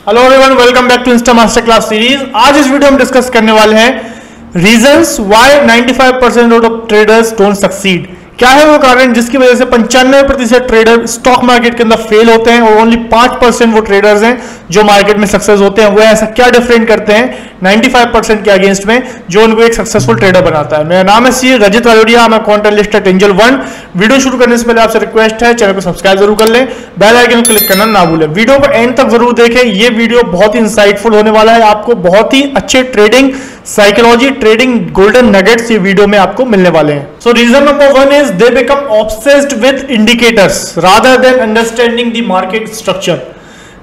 Hello everyone, welcome back to Insta master class series. आज इस video में discuss करने वाले हैं reasons why 95% of traders don't succeed. क्या है वो कारण जिसकी वजह से 95% ट्रेडर स्टॉक मार्केट के अंदर फेल होते हैं और ओनली 5% वो ट्रेडर्स हैं जो मार्केट में सक्सेस होते हैं। वो ऐसा क्या डिफरेंट करते हैं 95% के अगेंस्ट में जो उनको एक सक्सेसफुल ट्रेडर बनाता है। मेरा नाम है सी रजित वालोडिया, मैं content list at Angel 1। Video शुरू करने से पहले आपसे रिक्वेस्ट है चैनल को सब्सक्राइब जरूर कर लें, बेल आइकन क्लिक करना ना भूलें। वीडियो को एंड तक जरूर देखें, ये वीडियो बहुत ही इंसाइटफुल होने वाला है। आपको बहुत ही अच्छे trading psychology, trading golden nuggets ये वीडियो में आपको मिलने वाले हैं। So reason number 1 is they become obsessed with indicators rather than understanding the market structure.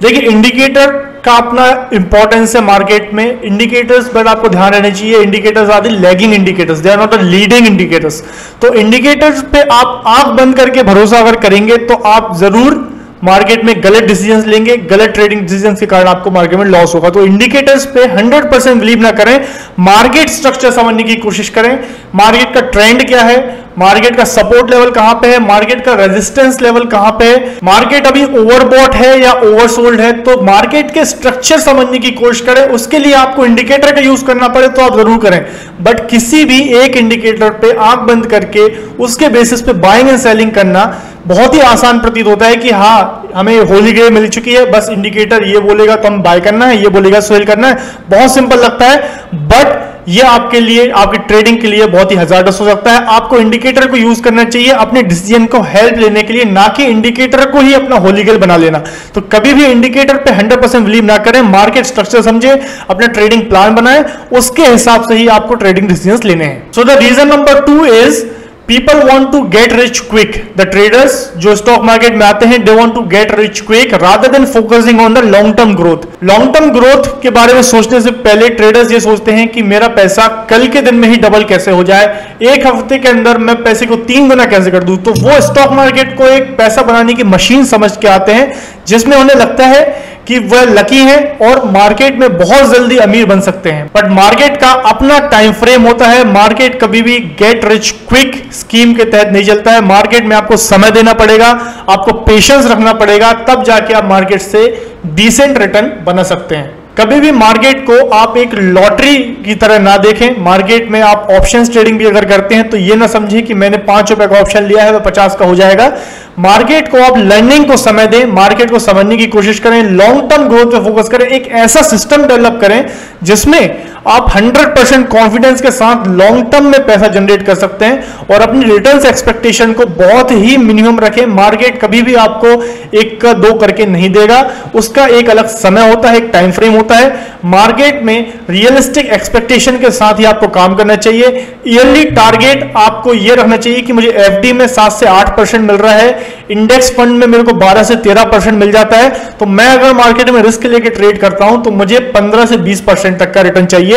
देखिए, इंडिकेटर का अपना इंपॉर्टेंस है मार्केट में। इंडिकेटर्स पर आपको ध्यान रहना चाहिए। Indicators are the lagging indicators, they are not the leading indicators. तो इंडिकेटर्स पे आप आंख बंद करके भरोसा अगर करेंगे तो आप जरूर मार्केट में गलत डिसीजंस लेंगे। गलत ट्रेडिंग डिसीजंस के कारण आपको मार्केट में लॉस होगा। तो इंडिकेटर्स पे 100% बिलीव ना करें, मार्केट स्ट्रक्चर समझने की कोशिश करें। मार्केट का ट्रेंड क्या है, मार्केट का सपोर्ट लेवल कहां पे है, मार्केट का रेजिस्टेंस लेवल कहां पे है, मार्केट अभी ओवरबॉट है या ओवरसोल्ड है। तो मार्केट के स्ट्रक्चर समझने की कोशिश करें। उसके लिए आपको इंडिकेटर का यूज करना पड़े तो आप जरूर करें, बट किसी भी एक इंडिकेटर पे आंख बंद करके उसके बेसिस पे बाइंग एंड सेलिंग करना बहुत ही आसान प्रतीत होता है कि हाँ, हमें होली ग्रे मिल चुकी है, बस इंडिकेटर ये बोलेगा तो हम बाय करना है, ये बोलेगा सेल करना है। बहुत सिंपल लगता है, बट ये आपके लिए, आपकी ट्रेडिंग के लिए बहुत ही हजार्डस हो सकता है। आपको इंडिकेटर को यूज करना चाहिए अपने डिसीजन को हेल्प लेने के लिए, ना कि इंडिकेटर को ही अपना होली ग्रेल बना लेना। तो कभी भी इंडिकेटर पे 100% बिलीव ना करें। मार्केट स्ट्रक्चर समझे, अपना ट्रेडिंग प्लान बनाएं, उसके हिसाब से ही आपको ट्रेडिंग डिसीजंस लेने हैं। So the reason number 2 is People want to get rich quick. The traders जो स्टॉक मार्केट में आते हैं, they want to get rich quick rather than focusing on the long term growth. Long term growth के बारे में सोचने से पहले ट्रेडर्स ये सोचते हैं कि मेरा पैसा कल के दिन में ही डबल कैसे हो जाए, एक हफ्ते के अंदर मैं पैसे को 3 गुना कैसे कर दूं। तो वो स्टॉक मार्केट को एक पैसा बनाने की मशीन समझ के आते हैं, जिसमें उन्हें लगता है कि वह लकी है और मार्केट में बहुत जल्दी अमीर बन सकते हैं। बट मार्केट का अपना टाइम फ्रेम होता है। मार्केट कभी भी गेट रिच क्विक स्कीम के तहत नहीं चलता है। मार्केट में आपको समय देना पड़ेगा, आपको पेशेंस रखना पड़ेगा, तब जाके आप मार्केट से डिसेंट रिटर्न बना सकते हैं। कभी भी मार्केट को आप एक लॉटरी की तरह ना देखें। मार्केट में आप ऑप्शंस ट्रेडिंग भी अगर करते हैं तो ये ना समझें कि मैंने 5 रुपए का ऑप्शन लिया है तो 50 का हो जाएगा। मार्केट को आप लर्निंग को समय दें, मार्केट को समझने की कोशिश करें, लॉन्ग टर्म ग्रोथ पे फोकस करें। एक ऐसा सिस्टम डेवलप करें जिसमें आप 100% कॉन्फिडेंस के साथ लॉन्ग टर्म में पैसा जनरेट कर सकते हैं और अपनी रिटर्न्स एक्सपेक्टेशन को बहुत ही मिनिमम रखें। मार्केट कभी भी आपको 1 का 2 करके नहीं देगा, उसका एक अलग समय होता है, एक टाइम फ्रेम होता है। मार्केट में रियलिस्टिक एक्सपेक्टेशन के साथ ही आपको काम करना चाहिए। ईयरली टारगेट आपको यह रखना चाहिए कि मुझे एफडी में 7 से 8% मिल रहा है, इंडेक्स फंड में मेरे को 12 से 13% मिल जाता है। तो मैं अगर मार्केट में रिस्क लेके ट्रेड करता हूं तो मुझे 15 से 20% तक का रिटर्न चाहिए।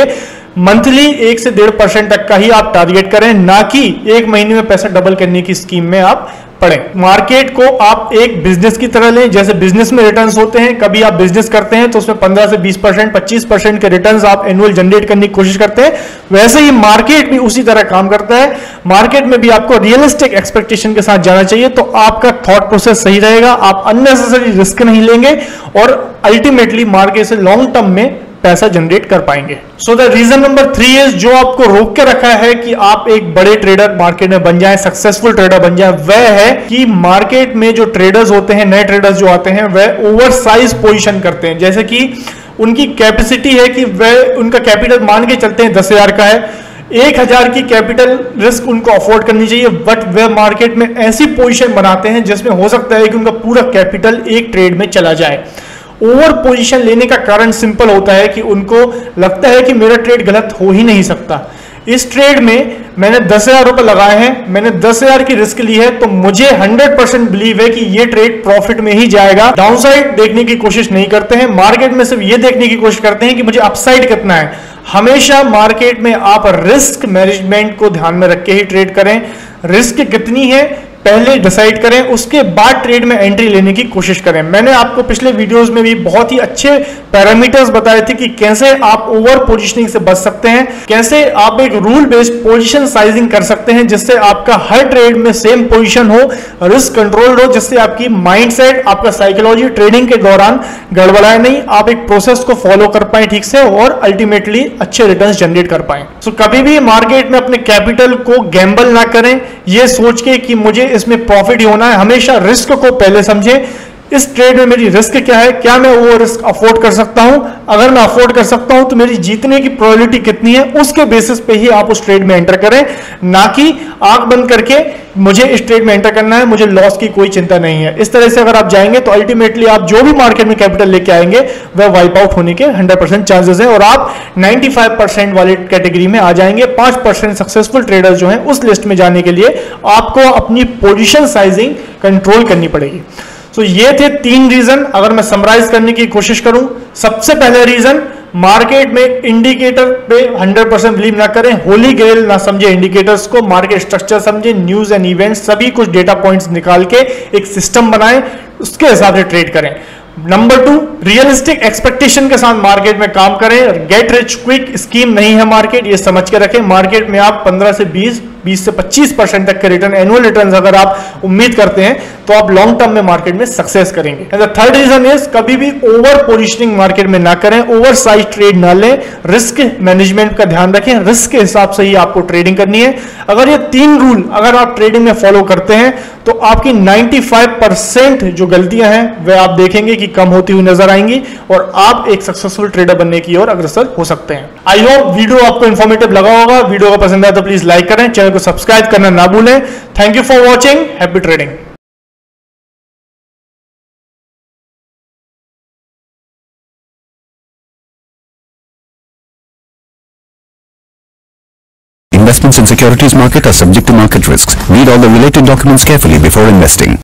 मंथली 1 से 1.5% तक का ही आप टारगेट करें, ना कि 1 महीने में पैसा डबल करने की स्कीम में आप पड़े। मार्केट को आप एक बिजनेस की तरह लें। जैसे बिजनेस में रिटर्न्स होते हैं, कभी आप बिजनेस करते हैं तो उसमें 15 से 20%, 25% के रिटर्न्स आप एनुअल जनरेट करने की कोशिश करते हैं। वैसे ही मार्केट भी उसी तरह काम करता है। मार्केट में भी आपको रियलिस्टिक एक्सपेक्टेशन के साथ जाना चाहिए, तो आपका थॉट प्रोसेस सही रहेगा, आप अननेसेसरी रिस्क नहीं लेंगे और अल्टीमेटली मार्केट से लॉन्ग टर्म में पैसा जनरेट कर पाएंगे। So the reason number 3 is जो आपको रोक के रखा है कि आप एक बड़े ट्रेडर मार्केट में बन जाएं, सक्सेसफुल ट्रेडर बन जाएं, वह है कि मार्केट में जो ट्रेडर्स होते हैं, नए ट्रेडर्स जो आते हैं, वह ओवरसाइज पोजीशन करते हैं। जैसे कि उनकी कैपेसिटी है कि वह, उनका कैपिटल मान के चलते हैं 10,000 का है, 1,000 की कैपिटल रिस्क उनको अफोर्ड करनी चाहिए, बट वे मार्केट में ऐसी पोजीशन बनाते हैं जिसमें हो सकता है कि उनका पूरा कैपिटल एक ट्रेड में चला जाए। ओवर पोजीशन लेने का कारण सिंपल होता है कि उनको लगता है कि मेरा ट्रेड गलत हो ही नहीं सकता। इस ट्रेड में मैंने 10,000 रुपए लगाए हैं, मैंने 10,000 की रिस्क ली है, तो मुझे 100% बिलीव है कि ये ट्रेड प्रॉफिट में ही जाएगा। डाउनसाइड देखने की कोशिश नहीं करते हैं। मार्केट में सिर्फ ये देखने की कोशिश करते हैं कि मुझे अपसाइड कितना है। हमेशा मार्केट में आप रिस्क मैनेजमेंट को ध्यान में रख के ही ट्रेड करें। रिस्क कितनी है, पहले डिसाइड करें, उसके बाद ट्रेड में एंट्री लेने की कोशिश करें। मैंने आपको पिछले वीडियोस में भी बहुत ही अच्छे पैरामीटर्स बताए थे कि कैसे आप ओवर पोजीशनिंग से बच सकते हैं, कैसे आप एक रूल बेस्ड पोजीशन साइजिंग कर सकते हैं जिससे आपका हर ट्रेड में सेम पोजीशन हो, रिस्क कंट्रोल हो, जिससे आपकी माइंडसेट, आपका साइकोलॉजी ट्रेडिंग के दौरान गड़बड़ाए नहीं, आप एक प्रोसेस को फॉलो कर पाए ठीक से और अल्टीमेटली अच्छे रिटर्न्स जनरेट कर पाए। सो कभी भी मार्केट में अपने कैपिटल को गैम्बल ना करें ये सोच के कि मुझे इसमें प्रॉफिट ही होना है। हमेशा रिस्क को पहले समझें, इस ट्रेड में मेरी रिस्क क्या है, क्या मैं वो रिस्क अफोर्ड कर सकता हूं, अगर मैं अफोर्ड कर सकता हूं तो मेरी जीतने की प्रोबेबिलिटी कितनी है, उसके बेसिस पे ही आप उस ट्रेड में एंटर करें, ना कि आंख बंद करके मुझे इस ट्रेड में एंटर करना है, मुझे लॉस की कोई चिंता नहीं है। इस तरह से अगर आप जाएंगे तो अल्टीमेटली आप जो भी मार्केट में कैपिटल लेके आएंगे वह वाइप आउट होने के 100% चांसेस है और आप 95% वाली कैटेगरी में आ जाएंगे। 5% सक्सेसफुल ट्रेडर्स जो हैं उस लिस्ट में जाने के लिए आपको अपनी पोजीशन साइजिंग कंट्रोल करनी पड़ेगी। सो ये थे 3 रीजन। अगर मैं समराइज करने की कोशिश करूं, सबसे पहले रीजन, मार्केट में इंडिकेटर पे 100% बिलीव ना करें, होली ग्रेल ना समझे इंडिकेटर्स को, मार्केट स्ट्रक्चर समझे, न्यूज एंड इवेंट्स, सभी कुछ डेटा पॉइंट्स निकाल के एक सिस्टम बनाएं, उसके हिसाब से ट्रेड करें। नंबर 2, रियलिस्टिक एक्सपेक्टेशन के साथ मार्केट में काम करें। गेट रिच क्विक स्कीम नहीं है मार्केट, ये समझ के रखें। मार्केट में आप 15 से 20 से 25% तक के रिटर्न, एनुअल रिटर्न अगर आप उम्मीद करते हैं तो आप लॉन्ग टर्म में मार्केट में सक्सेस करेंगे। And the third reason is, कभी भी ओवर पोजीशनिंग मार्केट में ना करें, ओवर साइज ट्रेड ना लें, रिस्क मैनेजमेंट का ध्यान रखें, रिस्क के हिसाब से ही आपको ट्रेडिंग करनी है। अगर ये 3 रूल अगर आप ट्रेडिंग में फॉलो करते हैं तो आपकी 95% जो गलतियां हैं वह आप देखेंगे कि कम होती हुई नजर आएंगी और आप एक सक्सेसफुल ट्रेडर बनने की ओर अग्रसर हो सकते हैं। आई होप वीडियो आपको इंफॉर्मेटिव लगा होगा। वीडियो को पसंद आया तो प्लीज लाइक करें, चैनल को सब्सक्राइब करना ना भूलें। Thank you for watching, happy trading. Investments in securities market are subject to market risks. Read all the related documents carefully before investing.